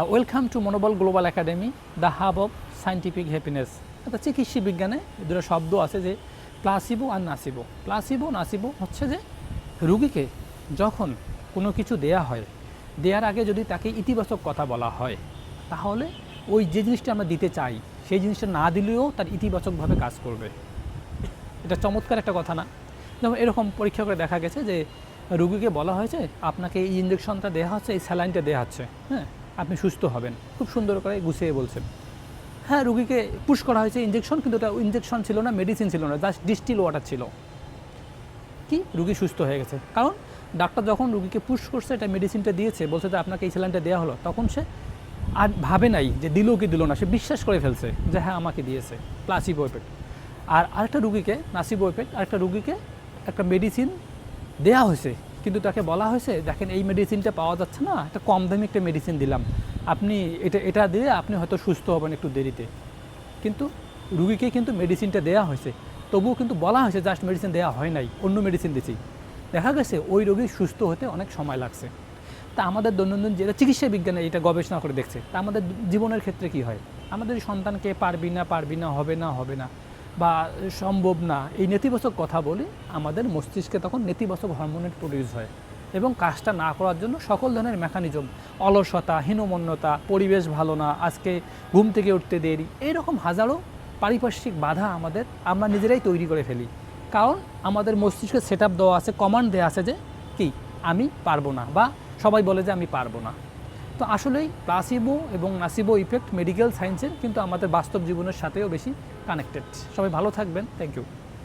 Welcome to মনোবল global academy, the hub of scientific happiness. অর্থাৎ চিকিৎসা বিজ্ঞানে দুটো শব্দ আছে যে প্লাসিবো আর নাসিবো। প্লাসিবো নাসিবো হচ্ছে যে রুগীকে যখন কোনো কিছু দেয়া হয়, দেওয়ার আগে যদি তাকে ইতিবাচক কথা বলা হয়, তাহলে ওই যে জিনিসটা আমরা দিতে চাই সেই জিনিসটা না দিলেও তার ইতিবাচকভাবে কাজ করবে। এটা চমৎকার একটা কথা না? যেমন এরকম পরীক্ষা করে দেখা গেছে যে রুগীকে বলা হয়েছে আপনাকে এই ইঞ্জেকশনটা দেওয়া হচ্ছে, এই স্যালাইনটা দেওয়া হচ্ছে, হ্যাঁ আপনি সুস্থ হবেন। খুব সুন্দর করে গুছিয়ে বলছেন। হ্যাঁ, রুগীকে পুশ করা হয়েছে ইঞ্জেকশন, কিন্তু এটা ইঞ্জেকশন ছিল না, মেডিসিন ছিল না, জাস্ট ডিস্টিল ওয়াটার ছিল। কি রুগী সুস্থ হয়ে গেছে, কারণ ডাক্তার যখন রুগীকে পুশ করছে, এটা মেডিসিনটা দিয়েছে, বলছে যে আপনাকে এই স্যালাইনটা দেওয়া হলো, তখন সে আর ভাবে নাই যে দিল কি দিল না, সে বিশ্বাস করে ফেলছে যে হ্যাঁ আমাকে দিয়েছে। Placebo effect. আর আরেকটা রুগীকে নাসিবো এফেক্ট, আরেকটা রুগীকে একটা মেডিসিন দেয়া হয়েছে, কিন্তু তাকে বলা হয়েছে দেখেন এই মেডিসিনটা পাওয়া যাচ্ছে না, একটা কম দামি একটা মেডিসিন দিলাম, আপনি এটা দিয়ে আপনি হয়তো সুস্থ হবেন একটু দেরিতে। কিন্তু রুগীকে কিন্তু মেডিসিনটা দেওয়া হয়েছে, তবুও কিন্তু বলা হয়েছে জাস্ট মেডিসিন দেওয়া হয় নাই, অন্য মেডিসিন দিয়েছি। দেখা গেছে ওই রোগী সুস্থ হতে অনেক সময় লাগছে। তা আমাদের দৈনন্দিন যেটা চিকিৎসা বিজ্ঞানে এটা গবেষণা করে দেখছে, তা আমাদের জীবনের ক্ষেত্রে কি হয়, আমাদের সন্তানকে পারবি না, হবে না বা সম্ভব না, এই নেতিবাচক কথা বলি, আমাদের মস্তিষ্কে তখন নেতিবাচক হরমোনের প্রডিউস হয় এবং কাজটা না করার জন্য সকল ধরনের মেকানিজম, অলসতা, হীনমন্যতা, পরিবেশ ভালো না, আজকে ঘুম থেকে উঠতে দেরি, এইরকম হাজারো পারিপার্শ্বিক বাধা আমরা নিজেরাই তৈরি করে ফেলি। কারণ আমাদের মস্তিষ্কে সেট আপ দেওয়া আছে, কমান্ড দেওয়া আছে যে কি আমি পারবো না, বা সবাই বলে যে আমি পারবো না। তো আসলেই প্লাসিবো এবং নাসিবো ইফেক্ট মেডিকেল সায়েন্সের কিন্তু আমাদের বাস্তব জীবনের সাথেও বেশি কানেক্টেড। সবাই ভালো থাকবেন, থ্যাংক ইউ।